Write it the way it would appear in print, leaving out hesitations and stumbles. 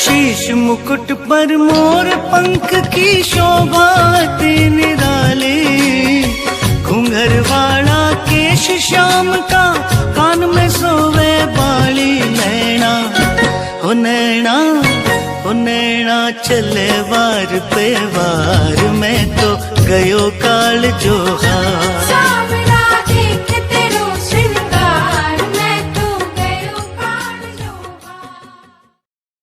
शीश मुकुट पर मोर पंख की शोभा निराले, घूंघर वाला केश श्याम का, कान में सोवे बाली नैना। हो नैना, हो नैना चले वार पे वार, मैं तो गयो काल जोहार।